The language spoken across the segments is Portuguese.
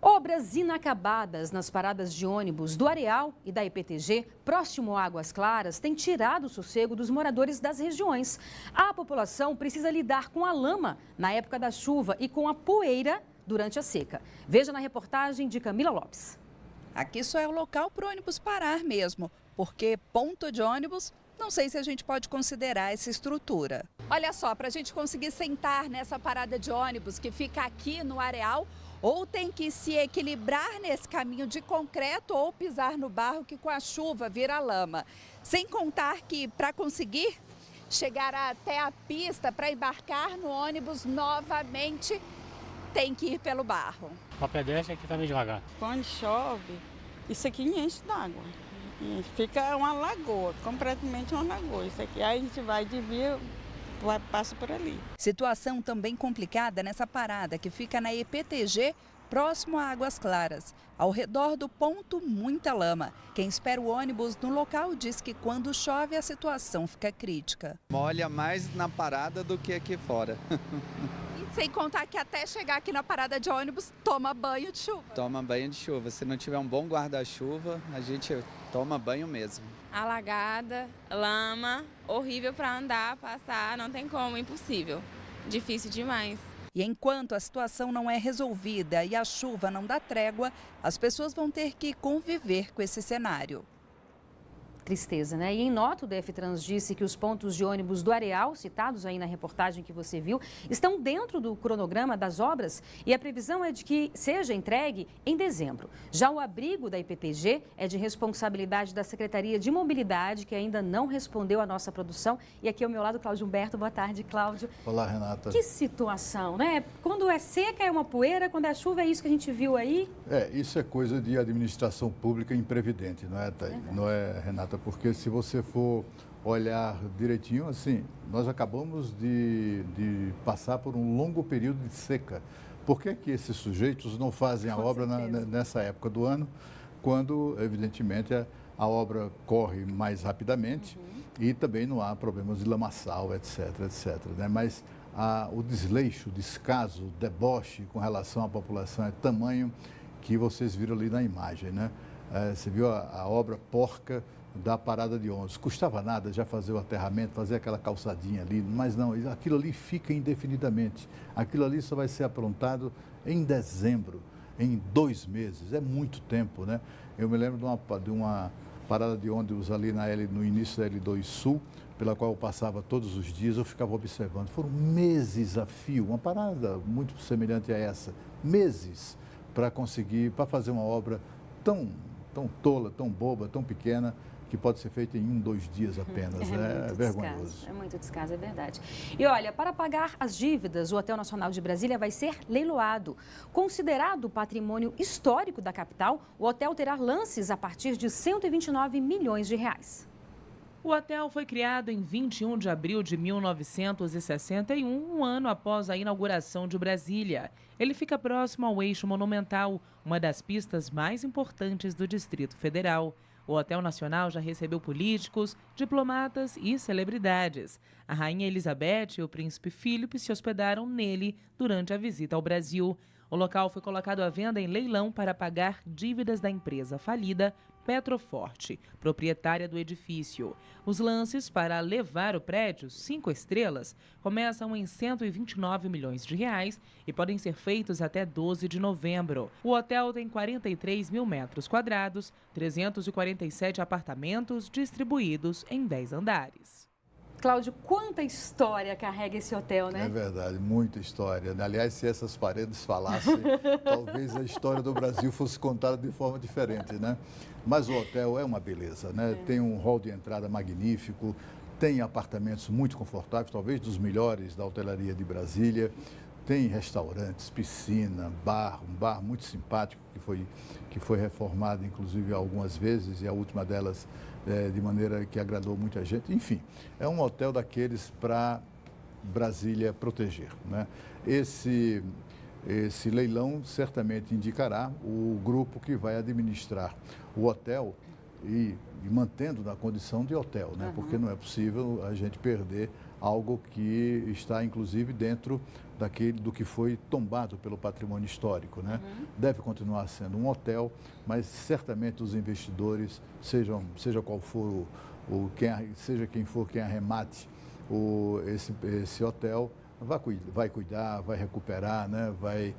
Obras inacabadas nas paradas de ônibus do Areal e da EPTG, próximo a Águas Claras, têm tirado o sossego dos moradores das regiões. A população precisa lidar com a lama na época da chuva e com a poeira durante a seca. Veja na reportagem de Camila Lopes. Aqui só é o local para o ônibus parar mesmo, porque ponto de ônibus, não sei se a gente pode considerar essa estrutura. Olha só, para a gente conseguir sentar nessa parada de ônibus que fica aqui no Areal, ou tem que se equilibrar nesse caminho de concreto ou pisar no barro que com a chuva vira lama. Sem contar que para conseguir chegar até a pista para embarcar no ônibus novamente, tem que ir pelo barro. Para pedestre aqui tá meio devagar. Quando chove, isso aqui enche d'água. E fica uma lagoa, completamente uma lagoa. Isso aqui, aí a gente vai desvia, passa por ali. Situação também complicada nessa parada que fica na EPTG, próximo a Águas Claras. Ao redor do ponto, muita lama. Quem espera o ônibus no local diz que quando chove a situação fica crítica. Molha mais na parada do que aqui fora. E sem contar que até chegar aqui na parada de ônibus, toma banho de chuva. Toma banho de chuva. Se não tiver um bom guarda-chuva, a gente toma banho mesmo. Alagada, lama, horrível para andar, passar, não tem como, impossível. Difícil demais. E enquanto a situação não é resolvida e a chuva não dá trégua, as pessoas vão ter que conviver com esse cenário. Tristeza, né? E em nota, o DFTrans disse que os pontos de ônibus do Areal, citados aí na reportagem que você viu, estão dentro do cronograma das obras e a previsão é de que seja entregue em dezembro. Já o abrigo da IPTG é de responsabilidade da Secretaria de Mobilidade, que ainda não respondeu à nossa produção. E aqui ao meu lado, Cláudio Humberto. Boa tarde, Cláudio. Olá, Renata. Que situação, né? Quando é seca é uma poeira, quando é chuva é isso que a gente viu aí. Isso é coisa de administração pública imprevidente, não é, Thaís? Não é, Renata? Porque se você for olhar direitinho, assim, nós acabamos de passar por um longo período de seca. Por que que esses sujeitos não fazem a obra nessa época do ano, quando, evidentemente, a obra corre mais rapidamente e também não há problemas de lamaçal, etc, etc, né? Mas o desleixo, o descaso, o deboche com relação à população é tamanho que vocês viram ali na imagem, né? Você viu a obra porca da parada de ônibus. Custava nada já fazer o aterramento, fazer aquela calçadinha ali, mas não, aquilo ali fica indefinidamente. Aquilo ali só vai ser aprontado em dezembro, em 2 meses. É muito tempo, né? Eu me lembro de uma parada de ônibus ali no início da L2 Sul, pela qual eu passava todos os dias, eu ficava observando. Foram meses a fio, uma parada muito semelhante a essa. Meses para fazer uma obra tão tola, tão boba, tão pequena, que pode ser feita em 1, 2 dias apenas. É vergonhoso. É muito descaso, é verdade. E olha, para pagar as dívidas, o Hotel Nacional de Brasília vai ser leiloado. Considerado patrimônio histórico da capital, o hotel terá lances a partir de 129 milhões de reais. O hotel foi criado em 21 de abril de 1961, um ano após a inauguração de Brasília. Ele fica próximo ao Eixo Monumental, uma das pistas mais importantes do Distrito Federal. O Hotel Nacional já recebeu políticos, diplomatas e celebridades. A Rainha Elizabeth e o Príncipe Philip se hospedaram nele durante a visita ao Brasil. O local foi colocado à venda em leilão para pagar dívidas da empresa falida Petroforte, proprietária do edifício. Os lances para levar o prédio 5 estrelas começam em 129 milhões de reais e podem ser feitos até 12 de novembro. O hotel tem 43 mil metros quadrados, 347 apartamentos distribuídos em 10 andares. Cláudio, quanta história carrega esse hotel, né? É verdade, muita história. Aliás, se essas paredes falassem, talvez a história do Brasil fosse contada de forma diferente, né? Mas o hotel é uma beleza, né? Tem um hall de entrada magnífico, tem apartamentos muito confortáveis, talvez dos melhores da hotelaria de Brasília. Tem restaurantes, piscina, um bar muito simpático que foi reformado, inclusive, algumas vezes, e a última delas de maneira que agradou muita gente. Enfim, é um hotel daqueles para Brasília proteger, né? Esse leilão certamente indicará o grupo que vai administrar o hotel e mantendo na condição de hotel, né? Porque não é possível a gente perder algo que está, inclusive, dentro do que foi tombado pelo patrimônio histórico, né? Deve continuar sendo um hotel, mas certamente os investidores, seja qual for seja quem for quem arremate esse hotel, vai cuidar, vai recuperar, né? Vai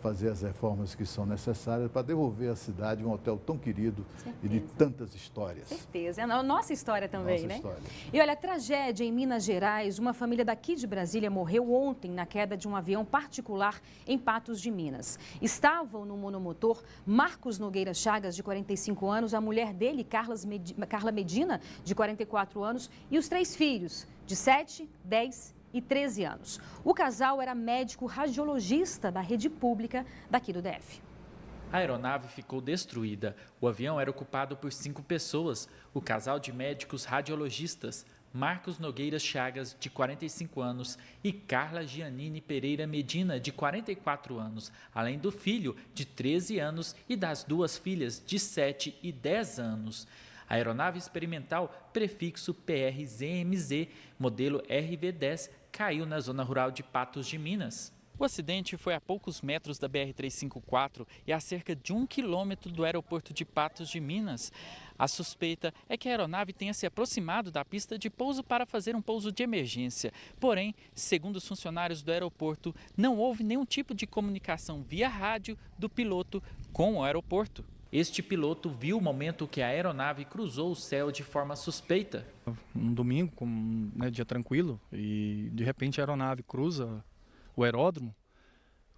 fazer as reformas que são necessárias para devolver à cidade um hotel tão querido e de tantas histórias. Certeza, é a nossa história também, nossa né? História. E olha, a tragédia em Minas Gerais, uma família daqui de Brasília morreu ontem na queda de um avião particular em Patos de Minas. Estavam no monomotor Marcos Nogueira Chagas, de 45 anos, a mulher dele, Carla Medina, de 44 anos, e os 3 filhos, de 7, 10 e 13 anos. O casal era médico radiologista da rede pública daqui do DF. A aeronave ficou destruída. O avião era ocupado por 5 pessoas. O casal de médicos radiologistas, Marcos Nogueira Chagas, de 45 anos, e Carla Giannini Pereira Medina, de 44 anos, além do filho, de 13 anos, e das 2 filhas, de 7 e 10 anos. A aeronave experimental prefixo PRZMZ, modelo RV-10, caiu na zona rural de Patos de Minas. O acidente foi a poucos metros da BR-354 e a cerca de 1 quilômetro do aeroporto de Patos de Minas. A suspeita é que a aeronave tenha se aproximado da pista de pouso para fazer um pouso de emergência. Porém, segundo os funcionários do aeroporto, não houve nenhum tipo de comunicação via rádio do piloto com o aeroporto. Este piloto viu o momento que a aeronave cruzou o céu de forma suspeita. Um domingo, dia tranquilo, e de repente a aeronave cruza o aeródromo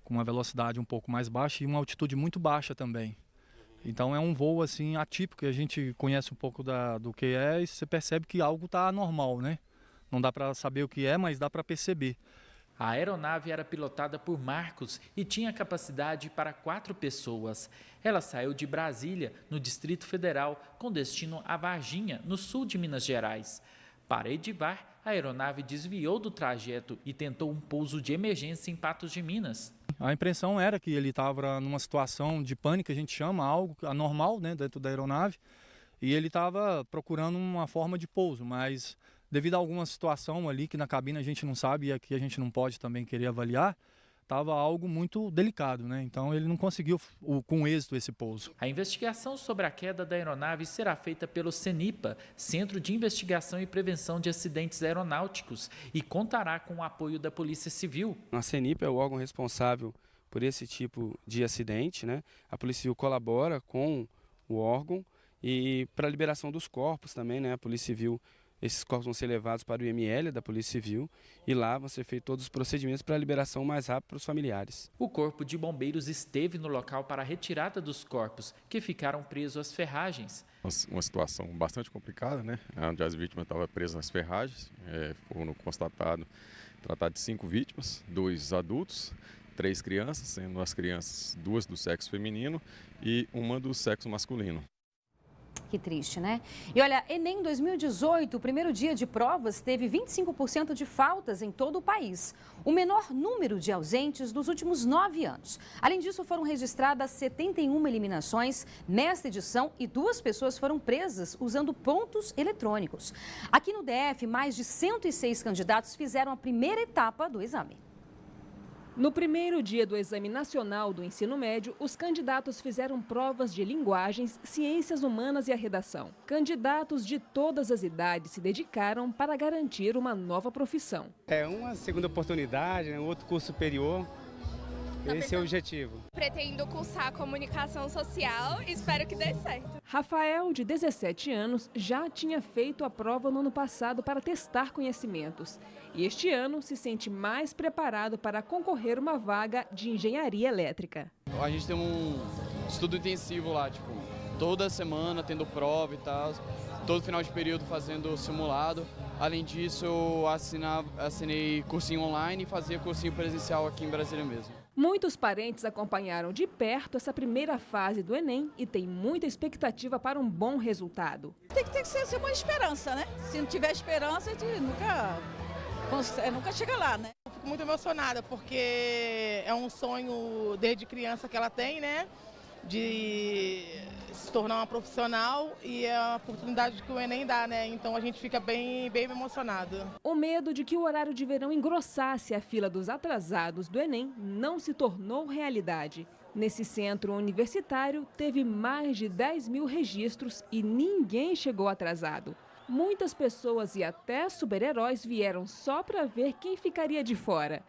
com uma velocidade um pouco mais baixa e uma altitude muito baixa também. Então é um voo assim atípico, que a gente conhece um pouco do que é e você percebe que algo está anormal, né? Não dá para saber o que é, mas dá para perceber. A aeronave era pilotada por Marcos e tinha capacidade para 4 pessoas. Ela saiu de Brasília, no Distrito Federal, com destino a Varginha, no sul de Minas Gerais. Para Edivar, a aeronave desviou do trajeto e tentou um pouso de emergência em Patos de Minas. A impressão era que ele estava numa situação de pânico, a gente chama, algo anormal, né, dentro da aeronave, e ele estava procurando uma forma de pouso, mas devido a alguma situação ali que na cabine a gente não sabe e aqui a gente não pode também querer avaliar, estava algo muito delicado, né? Então ele não conseguiu com êxito esse pouso. A investigação sobre a queda da aeronave será feita pelo CENIPA, Centro de Investigação e Prevenção de Acidentes Aeronáuticos, e contará com o apoio da Polícia Civil. A CENIPA é o órgão responsável por esse tipo de acidente, né? A Polícia Civil colabora com o órgão e para a liberação dos corpos também, né? A Polícia Civil, esses corpos vão ser levados para o IML da Polícia Civil e lá vão ser feitos todos os procedimentos para a liberação mais rápida para os familiares. O Corpo de Bombeiros esteve no local para a retirada dos corpos, que ficaram presos às ferragens. Uma situação bastante complicada, né? Onde as vítimas estavam presas nas ferragens. Foram constatado tratar de 5 vítimas, 2 adultos, 3 crianças, sendo as crianças 2 do sexo feminino e 1 do sexo masculino. Que triste, né? E olha, Enem 2018, o primeiro dia de provas, teve 25% de faltas em todo o país. O menor número de ausentes dos últimos 9 anos. Além disso, foram registradas 71 eliminações nesta edição e 2 pessoas foram presas usando pontos eletrônicos. Aqui no DF, mais de 106 candidatos fizeram a primeira etapa do exame. No primeiro dia do Exame Nacional do Ensino Médio, os candidatos fizeram provas de linguagens, ciências humanas e a redação. Candidatos de todas as idades se dedicaram para garantir uma nova profissão. É uma segunda oportunidade, outro curso superior. Esse é o objetivo. Pretendo cursar comunicação social e espero que dê certo. Rafael, de 17 anos, já tinha feito a prova no ano passado para testar conhecimentos. E este ano se sente mais preparado para concorrer uma vaga de engenharia elétrica. A gente tem um estudo intensivo lá, toda semana tendo prova e tal, todo final de período fazendo simulado. Além disso, eu assinei cursinho online e fazia cursinho presencial aqui em Brasília mesmo. Muitos parentes acompanharam de perto essa primeira fase do Enem e têm muita expectativa para um bom resultado. Tem que ser uma esperança, né? Se não tiver esperança, a gente nunca chega lá, né? Eu fico muito emocionada porque é um sonho desde criança que ela tem, né? de se tornar uma profissional e é a oportunidade que o Enem dá, né? Então a gente fica bem emocionado. O medo de que o horário de verão engrossasse a fila dos atrasados do Enem não se tornou realidade. Nesse centro universitário, teve mais de 10 mil registros e ninguém chegou atrasado. Muitas pessoas e até super-heróis vieram só para ver quem ficaria de fora.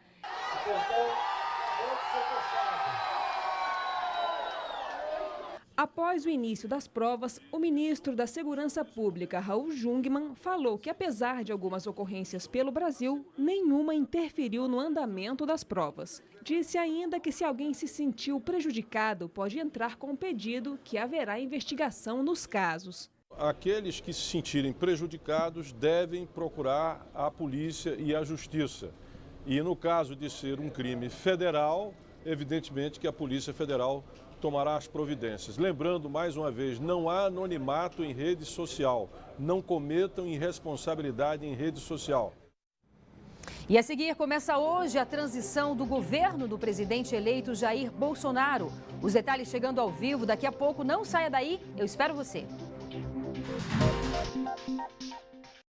Após o início das provas, o ministro da Segurança Pública, Raul Jungmann, falou que, apesar de algumas ocorrências pelo Brasil, nenhuma interferiu no andamento das provas. Disse ainda que, se alguém se sentiu prejudicado, pode entrar com um pedido, que haverá investigação nos casos. Aqueles que se sentirem prejudicados devem procurar a polícia e a justiça. E no caso de ser um crime federal, evidentemente que a Polícia Federal tomará as providências. Lembrando, mais uma vez, não há anonimato em rede social. Não cometam irresponsabilidade em rede social. E a seguir começa hoje a transição do governo do presidente eleito Jair Bolsonaro. Os detalhes chegando ao vivo daqui a pouco. Não saia daí, eu espero você.